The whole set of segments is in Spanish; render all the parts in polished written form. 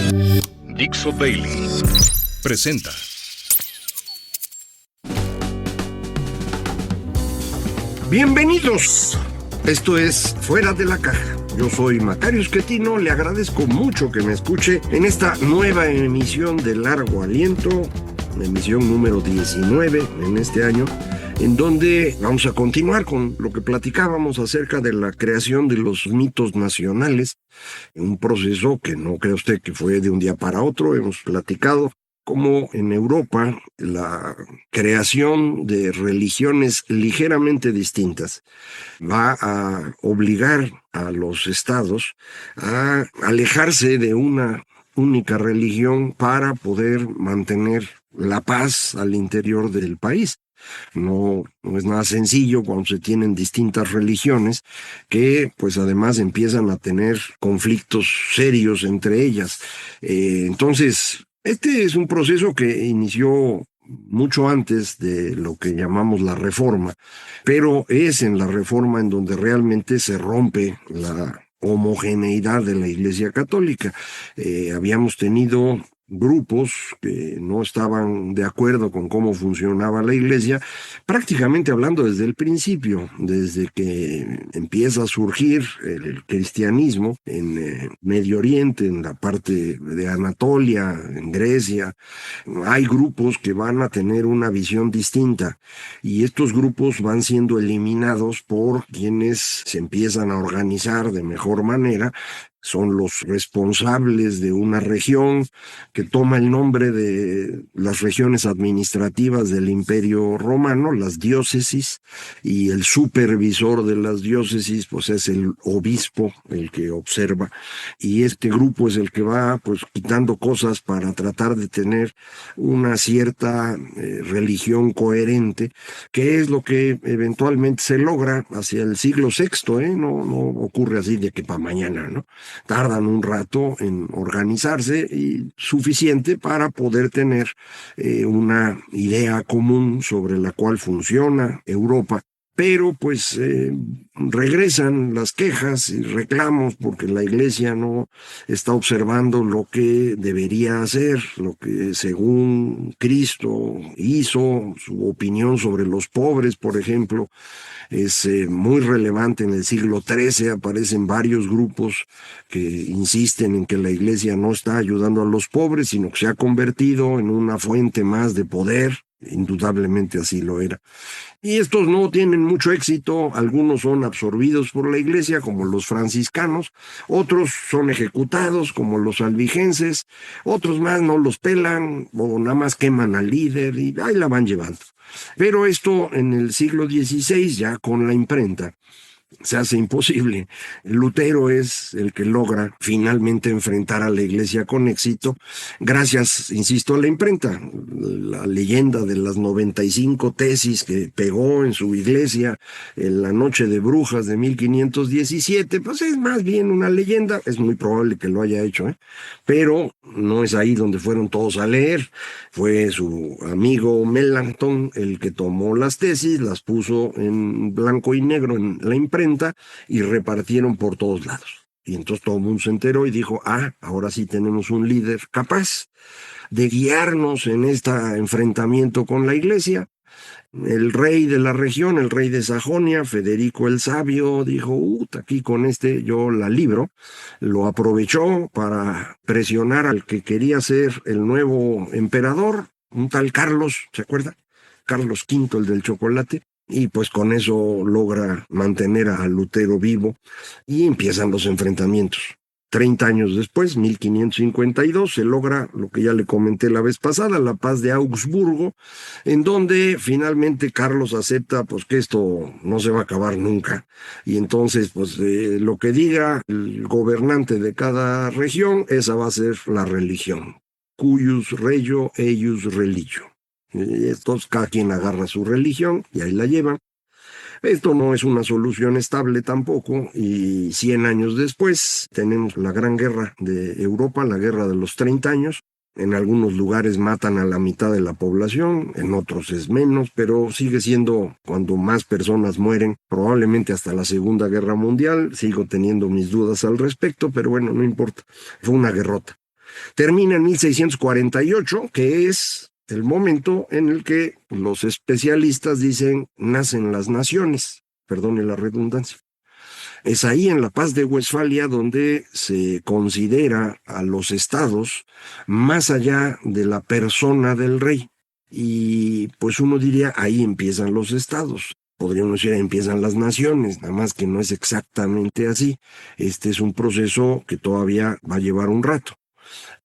Dixo Daily presenta. Bienvenidos. Esto es Fuera de la Caja. Yo soy Macario Schettino, le agradezco mucho que me escuche en esta nueva emisión de Largo Aliento, emisión número 19 en este año, en donde vamos a continuar con lo que platicábamos acerca de la creación de los mitos nacionales, un proceso que no cree usted que fue de un día para otro. Hemos platicado cómo en Europa la creación de religiones ligeramente distintas va a obligar a los estados a alejarse de una única religión para poder mantener la paz al interior del país. No es nada sencillo cuando se tienen distintas religiones que pues además empiezan a tener conflictos serios entre ellas. Entonces, este es un proceso que inició mucho antes de lo que llamamos la Reforma, pero es en la Reforma en donde realmente se rompe la homogeneidad de la Iglesia Católica. Habíamos tenido grupos que no estaban de acuerdo con cómo funcionaba la Iglesia, prácticamente hablando desde el principio, desde que empieza a surgir el cristianismo en Medio Oriente, en la parte de Anatolia, en Grecia. Hay grupos que van a tener una visión distinta y estos grupos van siendo eliminados por quienes se empiezan a organizar de mejor manera. Son los responsables de una región que toma el nombre de las regiones administrativas del Imperio Romano, las diócesis, y el supervisor de las diócesis pues es el obispo, el que observa, y este grupo es el que va pues quitando cosas para tratar de tener una cierta religión coherente, que es lo que eventualmente se logra hacia el siglo VI, no ocurre así de que para mañana, ¿no? Tardan un rato en organizarse y suficiente para poder tener una idea común sobre la cual funciona Europa. Pero pues regresan las quejas y reclamos porque la Iglesia no está observando lo que debería hacer, lo que según Cristo hizo, su opinión sobre los pobres, por ejemplo, es muy relevante. En el siglo XIII aparecen varios grupos que insisten en que la Iglesia no está ayudando a los pobres, sino que se ha convertido en una fuente más de poder. Indudablemente así lo era. Y estos no tienen mucho éxito, algunos son absorbidos por la Iglesia, como los franciscanos, otros son ejecutados, como los albigenses, otros más no los pelan o nada más queman al líder y ahí la van llevando. Pero esto en el siglo XVI, ya con la imprenta, se hace imposible. Lutero es el que logra finalmente enfrentar a la Iglesia con éxito, gracias, insisto, a la imprenta. La leyenda de las 95 tesis que pegó en su iglesia en la Noche de Brujas de 1517, pues es más bien una leyenda. Es muy probable que lo haya hecho, pero no es ahí donde fueron todos a leer. Fue su amigo Melanchthon el que tomó las tesis, las puso en blanco y negro en la imprenta y repartieron por todos lados. Y entonces todo el mundo se enteró y dijo, ahora sí tenemos un líder capaz de guiarnos en este enfrentamiento con la Iglesia. El rey de la región, el rey de Sajonia, Federico el Sabio, dijo, aquí con este yo la libro. Lo aprovechó para presionar al que quería ser el nuevo emperador, un tal Carlos, ¿se acuerda? Carlos V, el del chocolate. Y pues con eso logra mantener a Lutero vivo y empiezan los enfrentamientos. 30 años después, 1552, se logra lo que ya le comenté la vez pasada, la paz de Augsburgo, en donde finalmente Carlos acepta pues que esto no se va a acabar nunca. Y entonces pues lo que diga el gobernante de cada región, esa va a ser la religión. Cuius regio, eius religio. Entonces cada quien agarra su religión y ahí la llevan. Esto no es una solución estable tampoco, y 100 años después tenemos la Gran Guerra de Europa, la Guerra de los 30 años. En algunos lugares matan a la mitad de la población, en otros es menos, pero sigue siendo cuando más personas mueren, probablemente hasta la Segunda Guerra Mundial. Sigo teniendo mis dudas al respecto, pero bueno, no importa. Fue una guerrota. Termina en 1648, que es el momento en el que los especialistas dicen nacen las naciones, perdone la redundancia. Es ahí en la Paz de Westfalia donde se considera a los estados más allá de la persona del rey. Y pues uno diría, ahí empiezan los estados. Podríamos decir, ahí empiezan las naciones, nada más que no es exactamente así. Este es un proceso que todavía va a llevar un rato.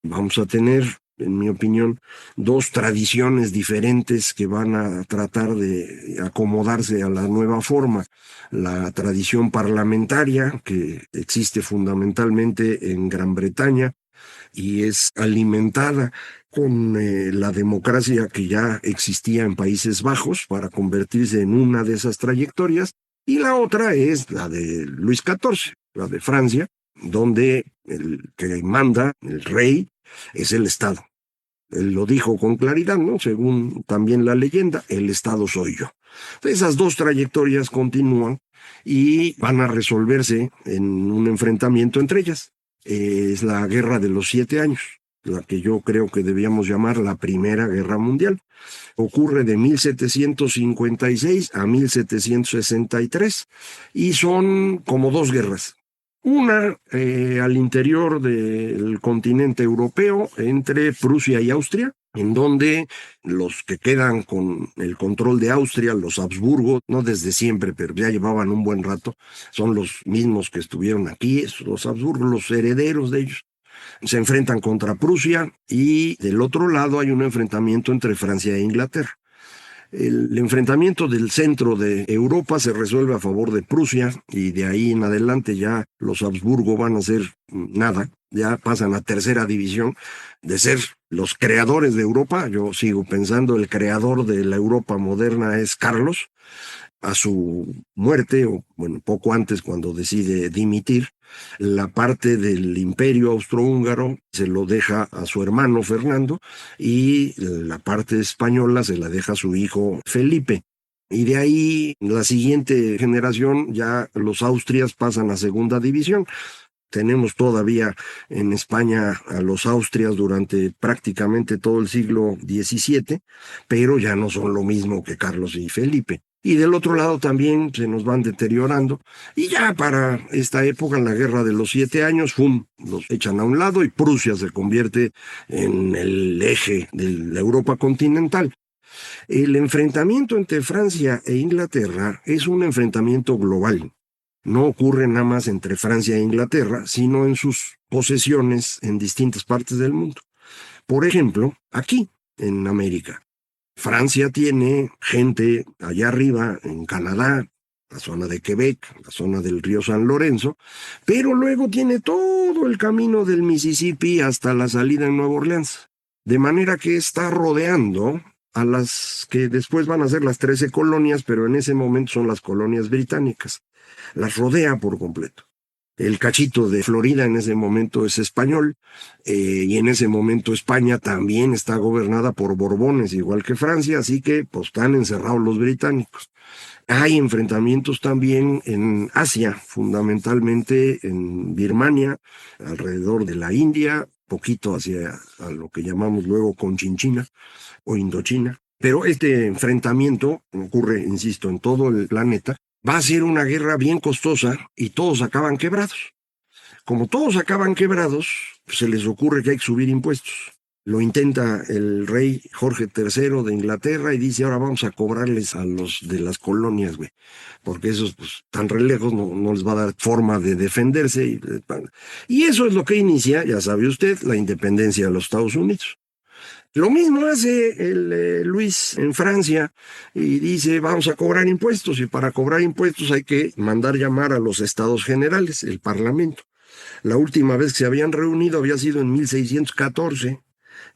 Vamos a tener, en mi opinión, dos tradiciones diferentes que van a tratar de acomodarse a la nueva forma. La tradición parlamentaria, que existe fundamentalmente en Gran Bretaña y es alimentada con la democracia que ya existía en Países Bajos para convertirse en una de esas trayectorias, y la otra es la de Luis XIV, la de Francia, donde el que manda, el rey, es el Estado. Él lo dijo con claridad, ¿no? Según también la leyenda, el Estado soy yo. Esas dos trayectorias continúan y van a resolverse en un enfrentamiento entre ellas. Es la Guerra de los 7 años, la que yo creo que debíamos llamar la Primera Guerra Mundial. Ocurre de 1756 a 1763 y son como dos guerras. Una al interior del continente europeo, entre Prusia y Austria, en donde los que quedan con el control de Austria, los Habsburgo, no desde siempre, pero ya llevaban un buen rato, son los mismos que estuvieron aquí, los Habsburgo, los herederos de ellos, se enfrentan contra Prusia, y del otro lado hay un enfrentamiento entre Francia e Inglaterra. El enfrentamiento del centro de Europa se resuelve a favor de Prusia, y de ahí en adelante ya los Habsburgo van a ser nada, ya pasan a tercera división. De ser los creadores de Europa, yo sigo pensando el creador de la Europa moderna es Carlos. A su muerte, o bueno, poco antes, cuando decide dimitir, la parte del imperio austrohúngaro se lo deja a su hermano Fernando, y la parte española se la deja a su hijo Felipe. Y de ahí, la siguiente generación, ya los Austrias pasan a segunda división. Tenemos todavía en España a los Austrias durante prácticamente todo el siglo XVII, pero ya no son lo mismo que Carlos y Felipe. Y del otro lado también se nos van deteriorando. Y ya para esta época, en la Guerra de los 7 años, los echan a un lado y Prusia se convierte en el eje de la Europa continental. El enfrentamiento entre Francia e Inglaterra es un enfrentamiento global. No ocurre nada más entre Francia e Inglaterra, sino en sus posesiones en distintas partes del mundo. Por ejemplo, aquí, en América, Francia tiene gente allá arriba, en Canadá, la zona de Quebec, la zona del río San Lorenzo, pero luego tiene todo el camino del Mississippi hasta la salida en Nueva Orleans. De manera que está rodeando a las que después van a ser las 13 colonias, pero en ese momento son las colonias británicas. Las rodea por completo. El cachito de Florida en ese momento es español, y en ese momento España también está gobernada por Borbones, igual que Francia, así que pues están encerrados los británicos. Hay enfrentamientos también en Asia, fundamentalmente en Birmania, alrededor de la India, poquito hacia a lo que llamamos luego Conchinchina o Indochina. Pero este enfrentamiento ocurre, insisto, en todo el planeta. Va a ser una guerra bien costosa y todos acaban quebrados. Como todos acaban quebrados, pues se les ocurre que hay que subir impuestos. Lo intenta el rey Jorge III de Inglaterra y dice, ahora vamos a cobrarles a los de las colonias, güey, porque esos pues tan re lejos no les va a dar forma de defenderse. Y eso es lo que inicia, ya sabe usted, la independencia de los Estados Unidos. Lo mismo hace el Luis en Francia y dice, vamos a cobrar impuestos, y para cobrar impuestos hay que mandar llamar a los Estados Generales, el Parlamento. La última vez que se habían reunido había sido en 1614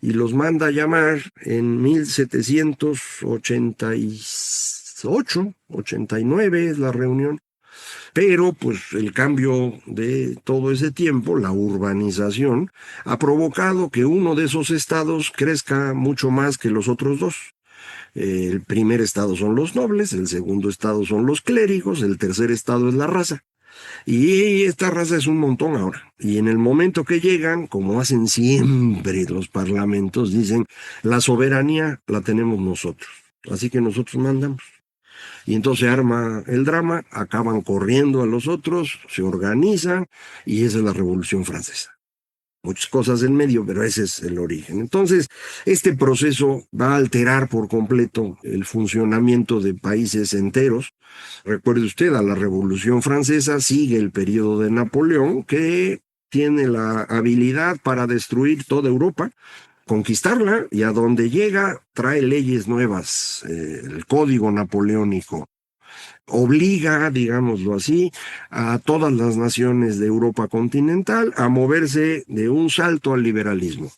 y los manda a llamar en 1788, 89 es la reunión. Pero pues el cambio de todo ese tiempo, la urbanización, ha provocado que uno de esos estados crezca mucho más que los otros dos. El primer estado son los nobles, el segundo estado son los clérigos, el tercer estado es la raza. Y esta raza es un montón ahora. Y en el momento que llegan, como hacen siempre los parlamentos, dicen, la soberanía la tenemos nosotros. Así que nosotros mandamos. Y entonces se arma el drama, acaban corriendo a los otros, se organizan y esa es la Revolución Francesa. Muchas cosas en medio, pero ese es el origen. Entonces, este proceso va a alterar por completo el funcionamiento de países enteros. Recuerde usted, a la Revolución Francesa sigue el periodo de Napoleón, que tiene la habilidad para destruir toda Europa, conquistarla, y a donde llega trae leyes nuevas, el Código Napoleónico. Obliga, digámoslo así, a todas las naciones de Europa continental a moverse de un salto al liberalismo.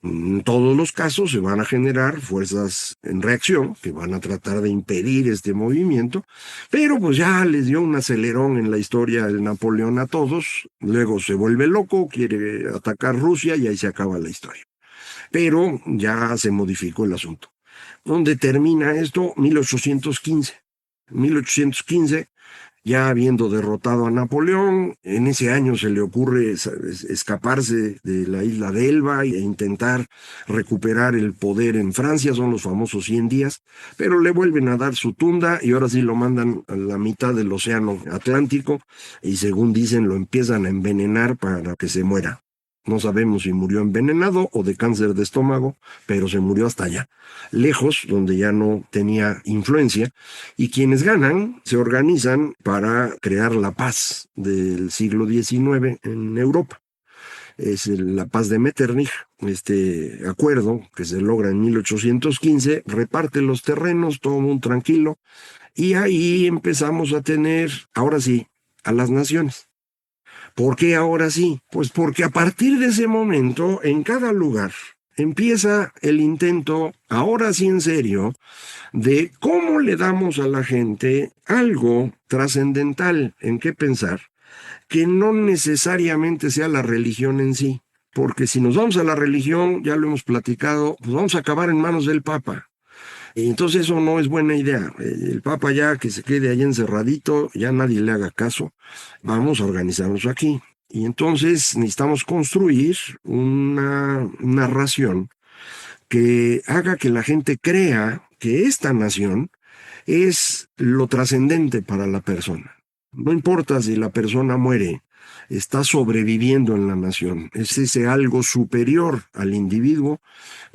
En todos los casos se van a generar fuerzas en reacción que van a tratar de impedir este movimiento, pero pues ya les dio un acelerón en la historia del Napoleón a todos, luego se vuelve loco, quiere atacar Rusia y ahí se acaba la historia. Pero ya se modificó el asunto. ¿Dónde termina esto? 1815. 1815, ya habiendo derrotado a Napoleón, en ese año se le ocurre escaparse de la isla de Elba e intentar recuperar el poder en Francia, son los famosos 100 días, pero le vuelven a dar su tunda y ahora sí lo mandan a la mitad del océano Atlántico y según dicen lo empiezan a envenenar para que se muera. No sabemos si murió envenenado o de cáncer de estómago, pero se murió hasta allá, lejos, donde ya no tenía influencia. Y quienes ganan se organizan para crear la paz del siglo XIX en Europa. Es la paz de Metternich, este acuerdo que se logra en 1815, reparte los terrenos, todo muy tranquilo, y ahí empezamos a tener, ahora sí, a las naciones. ¿Por qué ahora sí? Pues porque a partir de ese momento, en cada lugar, empieza el intento, ahora sí en serio, de cómo le damos a la gente algo trascendental en qué pensar, que no necesariamente sea la religión en sí. Porque si nos vamos a la religión, ya lo hemos platicado, pues vamos a acabar en manos del Papa. Y entonces eso no es buena idea. El Papa ya que se quede ahí encerradito, ya nadie le haga caso. Vamos a organizarnos aquí. Y entonces necesitamos construir una narración que haga que la gente crea que esta nación es lo trascendente para la persona. No importa si la persona muere, está sobreviviendo en la nación. Es ese algo superior al individuo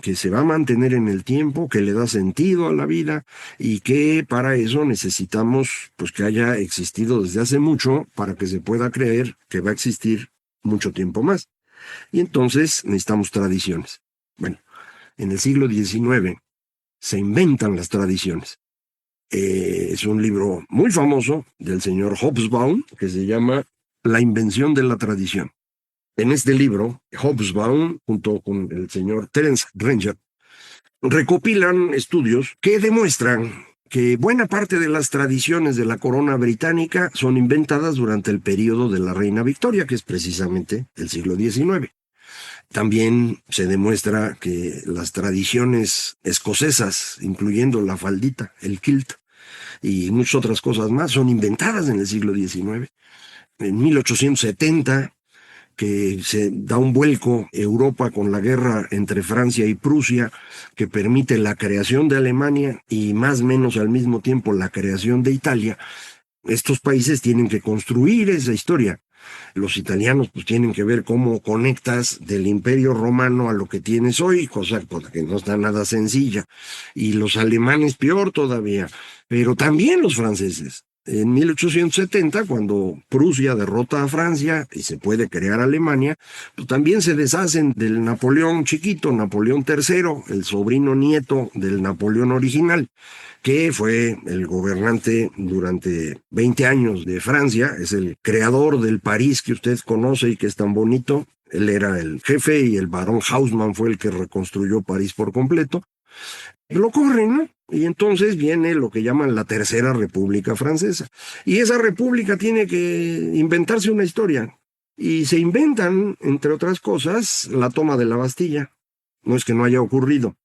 que se va a mantener en el tiempo, que le da sentido a la vida y que para eso necesitamos pues que haya existido desde hace mucho para que se pueda creer que va a existir mucho tiempo más. Y entonces necesitamos tradiciones. Bueno, en el siglo XIX se inventan las tradiciones. Es un libro muy famoso del señor Hobsbawm que se llama La invención de la tradición. En este libro, Hobsbawm, junto con el señor Terence Ranger, recopilan estudios que demuestran que buena parte de las tradiciones de la corona británica son inventadas durante el periodo de la reina Victoria, que es precisamente el siglo XIX. También se demuestra que las tradiciones escocesas, incluyendo la faldita, el kilt y muchas otras cosas más, son inventadas en el siglo XIX. En 1870, que se da un vuelco Europa con la guerra entre Francia y Prusia, que permite la creación de Alemania y más o menos al mismo tiempo la creación de Italia. Estos países tienen que construir esa historia. Los italianos pues tienen que ver cómo conectas del Imperio Romano a lo que tienes hoy, cosa que no está nada sencilla. Y los alemanes peor todavía, pero también los franceses. En 1870, cuando Prusia derrota a Francia y se puede crear Alemania, pues también se deshacen del Napoleón chiquito, Napoleón III, el sobrino nieto del Napoleón original, que fue el gobernante durante 20 años de Francia, es el creador del París que usted conoce y que es tan bonito. Él era el jefe y el barón Haussmann fue el que reconstruyó París por completo. Lo corren, ¿no? Y entonces viene lo que llaman la Tercera República Francesa. Y esa república tiene que inventarse una historia. Y se inventan, entre otras cosas, la toma de la Bastilla. No es que no haya ocurrido,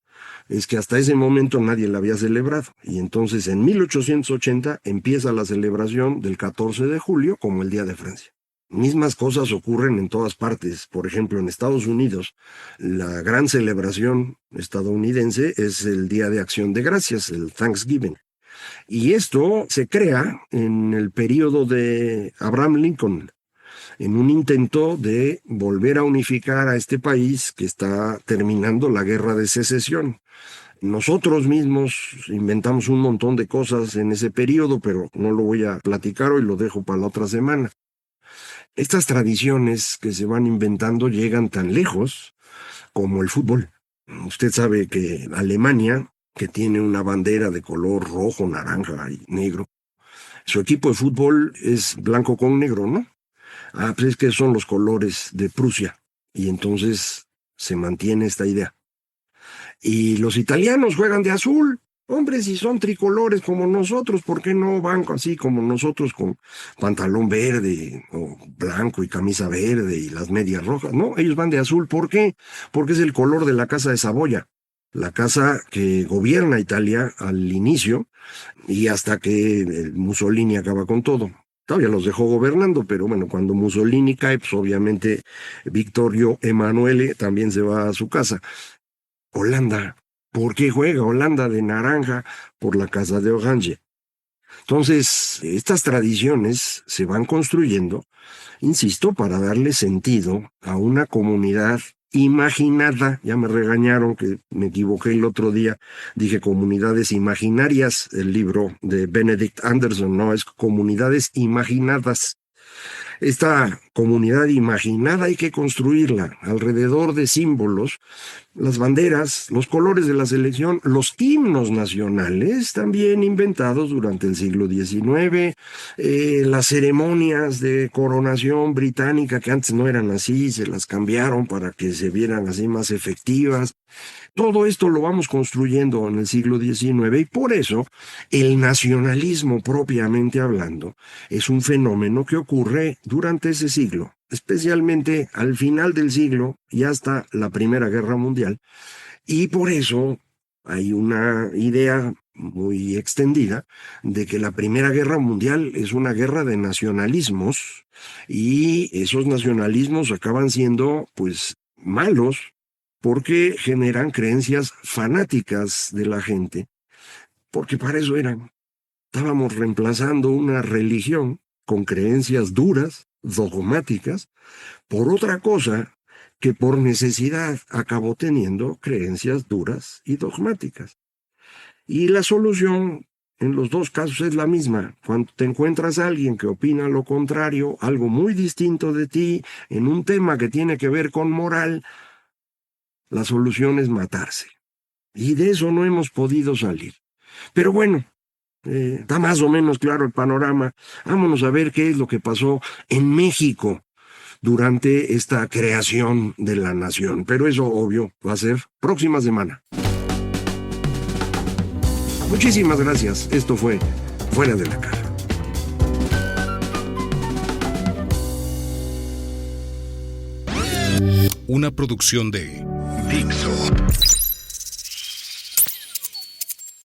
es que hasta ese momento nadie la había celebrado. Y entonces en 1880 empieza la celebración del 14 de julio como el Día de Francia. Mismas cosas ocurren en todas partes. Por ejemplo, en Estados Unidos, la gran celebración estadounidense es el Día de Acción de Gracias, el Thanksgiving. Y esto se crea en el periodo de Abraham Lincoln, en un intento de volver a unificar a este país que está terminando la guerra de secesión. Nosotros mismos inventamos un montón de cosas en ese periodo, pero no lo voy a platicar hoy, lo dejo para la otra semana. Estas tradiciones que se van inventando llegan tan lejos como el fútbol. Usted sabe que Alemania, que tiene una bandera de color rojo, naranja y negro, su equipo de fútbol es blanco con negro, ¿no? Pues es que son los colores de Prusia, y entonces se mantiene esta idea. Y los italianos juegan de azul. Hombre, si son tricolores como nosotros, ¿por qué no van así como nosotros con pantalón verde o blanco y camisa verde y las medias rojas? No, ellos van de azul. ¿Por qué? Porque es el color de la Casa de Saboya, la casa que gobierna Italia al inicio y hasta que Mussolini acaba con todo. Todavía los dejó gobernando, pero bueno, cuando Mussolini cae, pues obviamente Vittorio Emanuele también se va a su casa. Holanda. ¿Por qué juega Holanda de naranja? Por la Casa de Orange. Entonces, estas tradiciones se van construyendo, insisto, para darle sentido a una comunidad imaginada. Ya me regañaron que me equivoqué el otro día, dije comunidades imaginarias, el libro de Benedict Anderson, no, es comunidades imaginadas. Esta comunidad imaginada hay que construirla alrededor de símbolos, las banderas, los colores de la selección, los himnos nacionales, también inventados durante el siglo XIX, las ceremonias de coronación británica, que antes no eran así, se las cambiaron para que se vieran así más efectivas. Todo esto lo vamos construyendo en el siglo XIX y por eso el nacionalismo propiamente hablando es un fenómeno que ocurre durante ese siglo, especialmente al final del siglo y hasta la Primera Guerra Mundial. Y por eso hay una idea muy extendida de que la Primera Guerra Mundial es una guerra de nacionalismos y esos nacionalismos acaban siendo pues malos, porque generan creencias fanáticas de la gente, porque para eso eran. Estábamos reemplazando una religión con creencias duras, dogmáticas, por otra cosa que por necesidad acabó teniendo creencias duras y dogmáticas. Y la solución en los dos casos es la misma. Cuando te encuentras a alguien que opina lo contrario, algo muy distinto de ti, en un tema que tiene que ver con moral, la solución es matarse. Y de eso no hemos podido salir. Pero bueno, está más o menos claro el panorama. Vámonos a ver qué es lo que pasó en México durante esta creación de la nación. Pero eso, obvio, va a ser próxima semana. Muchísimas gracias. Esto fue Fuera de la Caja. Una producción de Dixo.